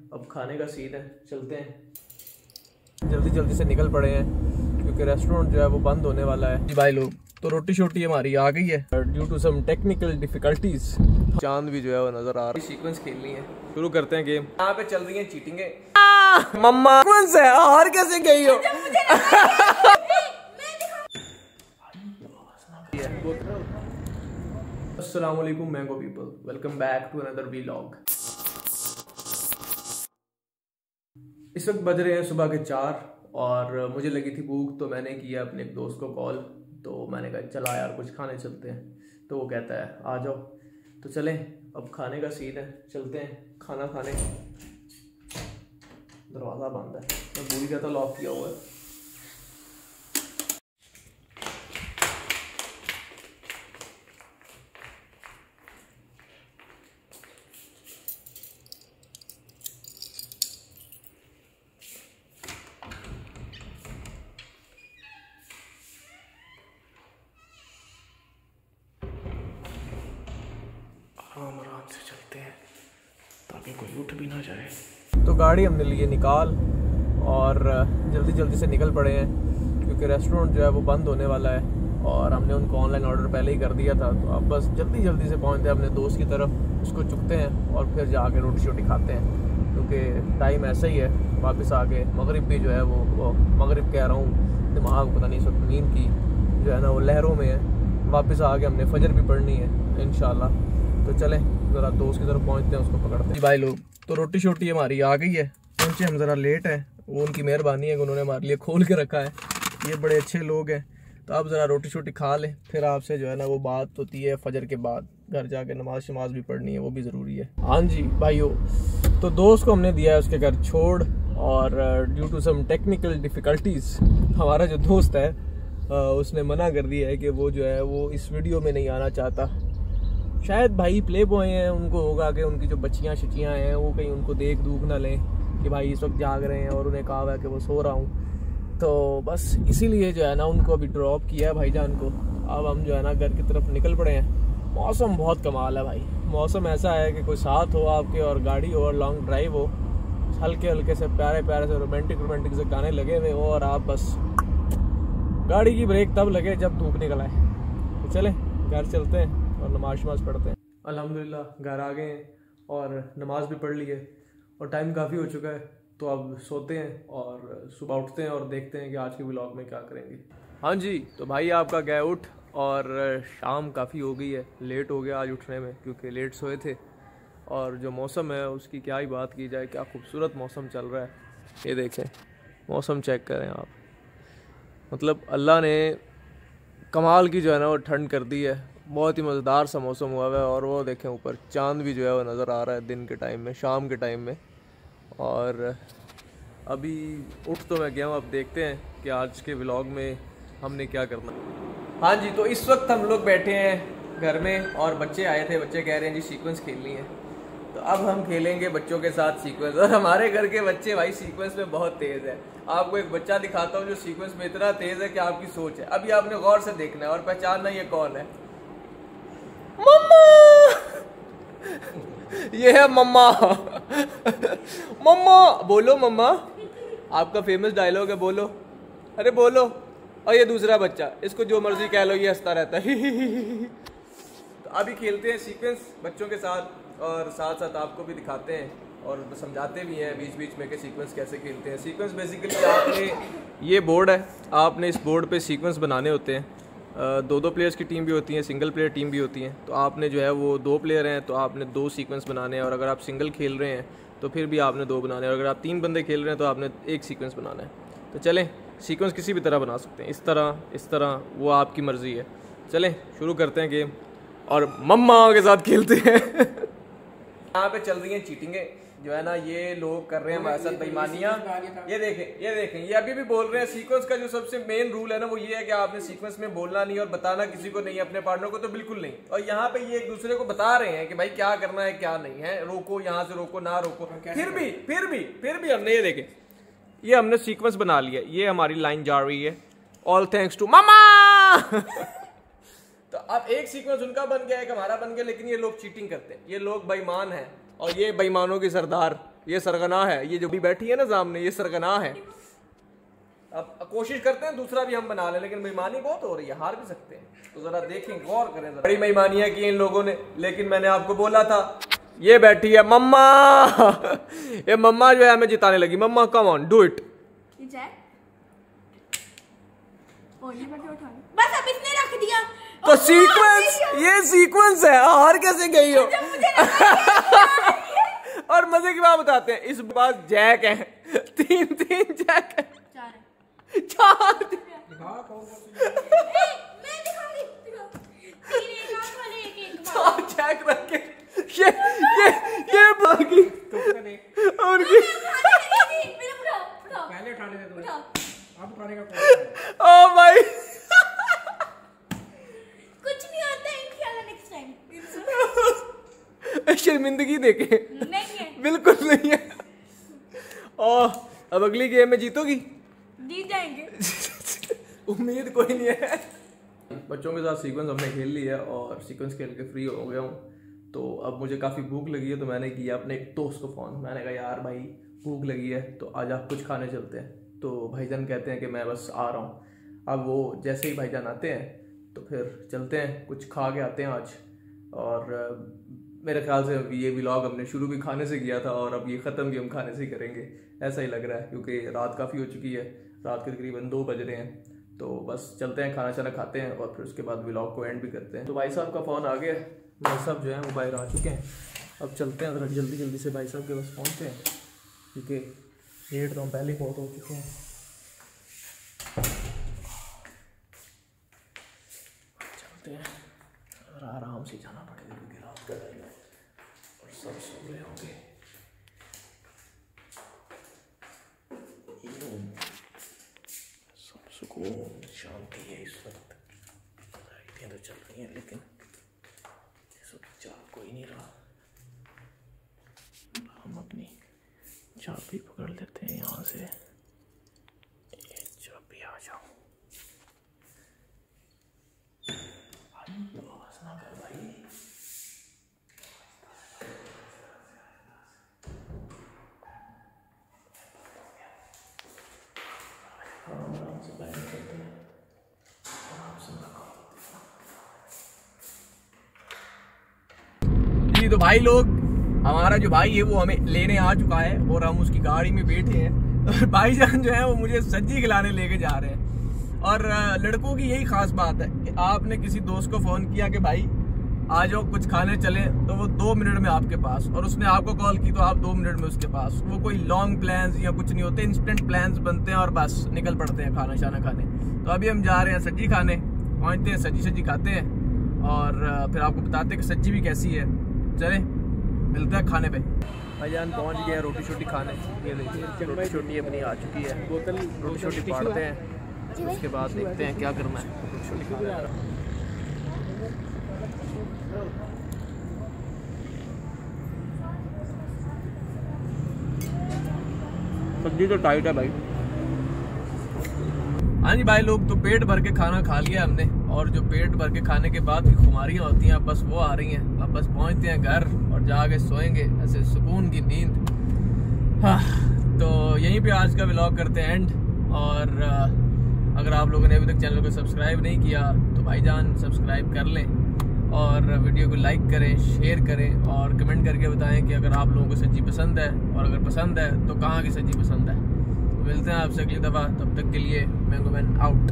अब खाने का सीन है, चलते हैं। जल्दी जल्दी से निकल पड़े हैं क्योंकि रेस्टोरेंट जो है वो बंद होने वाला है। भाई लोग तो रोटी शोटी हमारी आ गई है due to some technical difficulties. चांद भी जो है वो नजर आ रहा है। सीक्वेंस खेलनी है, शुरू करते हैं गेम। यहाँ पे चल रही है चीटिंगे। मम्मा कौन से और कैसे गई हो? अस्सलाम वालेकुम mango people, welcome back to another vlog. इस वक्त बज रहे हैं सुबह के 4 और मुझे लगी थी भूख तो मैंने किया अपने एक दोस्त को कॉल। तो मैंने कहा चला यार कुछ खाने चलते हैं। तो वो कहता है आ जाओ। तो चलें, अब खाने का सीन है, चलते हैं खाना खाने। दरवाज़ा बंद है, मैं भूल गया था लॉक किया हुआ है। आराम से चलते हैं ताकि कोई उठ भी ना जाए। तो गाड़ी हमने लिए निकाल और जल्दी जल्दी से निकल पड़े हैं क्योंकि रेस्टोरेंट जो है वो बंद होने वाला है और हमने उनको ऑनलाइन ऑर्डर पहले ही कर दिया था। तो अब बस जल्दी जल्दी से पहुंचते हैं अपने दोस्त की तरफ, उसको चुकते हैं और फिर जाके रोटी शोटी खाते हैं क्योंकि टाइम ऐसा ही है। वापस आके मगरिब भी जो है वो मगरिब कह रहा हूँ, दिमाग पता नहीं, सब नींद की जो है ना वो लहरों में है। वापस आके हमने फजर भी पढ़नी है इंशाल्लाह। तो चलें ज़रा दोस्त की तरफ पहुंचते हैं, उसको पकड़ते हैं। भाई लोग तो रोटी शोटी हमारी आ गई है, पहुंचे हम ज़रा लेट हैं। वो उनकी मेहरबानी है कि उन्होंने हमारे लिए खोल के रखा है, ये बड़े अच्छे लोग हैं। तो अब ज़रा रोटी शोटी खा लें, फिर आपसे जो है ना वो बात होती है फजर के बाद। घर जाके नमाज शमाज भी पढ़नी है, वो भी ज़रूरी है। हाँ जी भाइयों, तो दोस्त को हमने दिया है उसके घर छोड़ और due to some technical difficulties हमारा जो दोस्त है उसने मना कर दिया है कि वो जो है वो इस वीडियो में नहीं आना चाहता। शायद भाई प्ले बॉय हैं, उनको होगा कि उनकी जो बच्चियाँ शचियाँ हैं वो कहीं उनको देख दूख ना लें कि भाई इस वक्त जाग रहे हैं और उन्हें कहा हुआ है कि वो सो रहा हूँ। तो बस इसीलिए जो है ना उनको अभी ड्रॉप किया है भाईजान को। अब हम जो है ना घर की तरफ निकल पड़े हैं। मौसम बहुत कमाल है भाई, मौसम ऐसा है कि कोई साथ हो आपके और गाड़ी हो और लॉन्ग ड्राइव हो, हल्के हल्के से प्यारे प्यारे से रोमांटिक से गाने लगे हुए हो और आप बस गाड़ी की ब्रेक तब लगे जब धूप निकल आए। तो चलें घर चलते हैं और नमाज शमाज पढ़ते हैं। अल्हम्दुलिल्लाह घर आ गए हैं और नमाज भी पढ़ ली है और टाइम काफ़ी हो चुका है। तो अब सोते हैं और सुबह उठते हैं और देखते हैं कि आज के व्लॉग में क्या करेंगे। हाँ जी, तो भाई आपका गया उठ और शाम काफ़ी हो गई है, लेट हो गया आज उठने में क्योंकि लेट सोए थे। और जो मौसम है उसकी क्या ही बात की जाए, क्या खूबसूरत मौसम चल रहा है। ये देखें मौसम चेक करें आप, मतलब अल्लाह ने कमाल की जो है ना वो ठंड कर दी है। बहुत ही मज़ेदार सा मौसम हुआ है और वो देखें ऊपर चांद भी जो है वो नज़र आ रहा है दिन के टाइम में, शाम के टाइम में। और अभी उठ तो मैं गया हूँ, अब देखते हैं कि आज के व्लॉग में हमने क्या करना। हाँ जी, तो इस वक्त हम लोग बैठे हैं घर में और बच्चे आए थे, बच्चे कह रहे हैं जी सीक्वेंस खेलनी है। तो अब हम खेलेंगे बच्चों के साथ सीक्वेंस। और हमारे घर के बच्चे भाई सीक्वेंस में बहुत तेज़ है। आपको एक बच्चा दिखाता हूँ जो सीक्वेंस में इतना तेज़ है कि आपकी सोच है। अभी आपने गौर से देखना है और पहचानना ये कौन है। मम्मा ये है मम्मा। मम्मा बोलो, मम्मा आपका फेमस डायलॉग है, बोलो, अरे बोलो। और ये दूसरा बच्चा, इसको जो मर्जी कह लो ये हंसता रहता है। तो अभी खेलते हैं सीक्वेंस बच्चों के साथ और साथ साथ आपको भी दिखाते हैं और समझाते भी हैं बीच बीच में कि सीक्वेंस कैसे खेलते हैं। सीक्वेंस बेसिकली आपने, ये बोर्ड है, आपने इस बोर्ड पे सीक्वेंस बनाने होते हैं। दो प्लेयर्स की टीम भी होती है, सिंगल प्लेयर टीम भी होती है। तो आपने जो है वो 2 प्लेयर हैं तो आपने 2 सीक्वेंस बनाने हैं, और अगर आप सिंगल खेल रहे हैं तो फिर भी आपने 2 बनाने हैं, और अगर आप 3 बंदे खेल रहे हैं तो आपने 1 सीक्वेंस बनाना है। तो चलें सीक्वेंस किसी भी तरह बना सकते हैं, इस तरह वो आपकी मर्ज़ी है। चलें शुरू करते हैं गेम और मम्मा के साथ खेलते हैं। यहाँ पे चल रही हैं चीटिंगें जो है ना, ये लोग कर रहे हैं हमारे साथ बेईमानियां। ये देखें ये अभी भी बोल रहे हैं। सीक्वेंस का जो सबसे मेन रूल है ना वो ये है कि आपने सीक्वेंस में बोलना नहीं और बताना किसी को नहीं, अपने पार्टनर को तो बिल्कुल नहीं। और यहाँ पे ये एक दूसरे को बता रहे हैं कि भाई क्या करना है क्या नहीं है, रोको, यहाँ से रोको ना रोको। फिर भी हमने ये देखें, ये हमने सीक्वेंस बना लिया, ये हमारी लाइन जा रही है, ऑल थैंक्स टू मामा। तो अब एक सीक्वेंस उनका बन गया, एक हमारा बन गया, लेकिन ये लोग चीटिंग करते हैं, ये लोग बेईमान हैं और ये बेईमानों की सरदार ये सरगना है, ये जो भी बैठी है ना सामने, ये सरगना है। अब कोशिश करते हैं दूसरा भी हम बना लें, लेकिन बेईमानी बहुत हो रही है, हार भी सकते हैं। तो जरा देखें, गौर करें जरा। बड़ी बेईमानियां की इन लोगों ने, लेकिन मैंने आपको बोला था। ये बैठी है मम्मा ये मम्मा जो है हमें जिताने लगी। मम्मा कम ऑन डू इट। बस अब इसने रख दिया। तो सीक्वेंस, ये सीक्वेंस है। हार कैसे गई हो? और मजे की बात बताते हैं, इस पास जैक है, तीन जैक है, चार जैक रख के ये बाकी और पहले उठाने दे दो, अब उठाने का ओ भाई कुछ नहीं होता है, इंशाल्लाह नेक्स्ट टाइम। शर्मिंदगी देखे नहीं है, बिल्कुल नहीं है। और अब अगली गेम में जीतोगी? जीत जाएंगे। उम्मीद कोई नहीं है। बच्चों के साथ सीक्वेंस हमने खेल लिया और सीक्वेंस खेल के फ्री हो गया हूँ। तो अब मुझे काफ़ी भूख लगी है, तो मैंने किया अपने एक दोस्त को फ़ोन। मैंने कहा यार भाई भूख लगी है, तो आज आप कुछ खाने चलते हैं। तो भाईजान कहते हैं कि मैं बस आ रहा हूँ। अब वो जैसे ही भाईजान आते हैं तो फिर चलते हैं, कुछ खा के आते हैं आज। और मेरे ख्याल से अब ये व्लॉग हमने शुरू भी खाने से किया था और अब ये ख़त्म भी हम खाने से ही करेंगे, ऐसा ही लग रहा है, क्योंकि रात काफ़ी हो चुकी है। रात के तकरीबन 2 बज रहे हैं। तो बस चलते हैं, खाना शाना खाते हैं और फिर उसके बाद व्लॉग को एंड भी करते हैं। तो भाई साहब का फ़ोन आ गया। भाई साहब जो है वो बाहर आ चुके हैं। अब चलते हैं, ज़रा जल्दी से भाई साहब के पास पहुँचते हैं, क्योंकि लेट तो हम पहले ही बहुत हो चुके हैं। चलते हैं, आराम से जाना पड़ेगा क्योंकि रात का टाइम है और सब सो रहे होंगे। सब सुकून शांति है इस वक्त। लाइटें तो चल रही हैं लेकिन इस वक्त जाग कोई नहीं रहा। हम अपनी चाबी पकड़ लेते हैं यहाँ से। ये चाबी आ जाओ, आवाज़ ना कर भाई। आराम से बैठ सकते हैं, आराम से जी। तो भाई लोग, हमारा जो भाई है वो हमें लेने आ चुका है और हम उसकी गाड़ी में बैठे हैं। और भाईजान जो है वो मुझे सब्जी खिलाने लेके जा रहे हैं। और लड़कों की यही खास बात है कि आपने किसी दोस्त को फ़ोन किया कि भाई आ जाओ कुछ खाने चले, तो वो 2 मिनट में आपके पास, और उसने आपको कॉल की तो आप 2 मिनट में उसके पास। वो कोई लॉन्ग प्लान्स या कुछ नहीं होते, इंस्टेंट प्लान्स बनते हैं और बस निकल पड़ते हैं खाना शाना खाने। तो अभी हम जा रहे हैं सब्जी खाने, पहुँचते हैं, सब्जी खाते हैं और फिर आपको बताते हैं कि सब्जी भी कैसी है। चले मिलता है खाने पे। भाईजान पहुँच गए रोटी छोटी खाने। ये देखिए रोटी छोटी अपनी आ चुकी है। बोतल रोटी छोटी फाड़ते हैं, उसके बाद देखते हैं क्या करना है। रोटी छोटी खाने सब्जी तो टाइट है भाई। हाँ जी भाई लोग, तो पेट भर के खाना खा लिया हमने, और जो पेट भर के खाने के बाद भी खुमारियाँ होती हैं अब बस वो आ रही हैं। अब बस पहुँचते हैं घर और जाके सोएंगे ऐसे सुकून की नींद। हाँ, तो यहीं पे आज का व्लॉग करते हैं एंड। और अगर आप लोगों ने अभी तक चैनल को सब्सक्राइब नहीं किया तो भाईजान सब्सक्राइब कर लें और वीडियो को लाइक करें, शेयर करें और कमेंट करके बताएं कि अगर आप लोगों को सब्जी पसंद है, और अगर पसंद है तो कहाँ की सब्जी पसंद है। तो मिलते हैं आपसे अगली दफ़ा, तब तक के लिए मैंगो मैन आउट।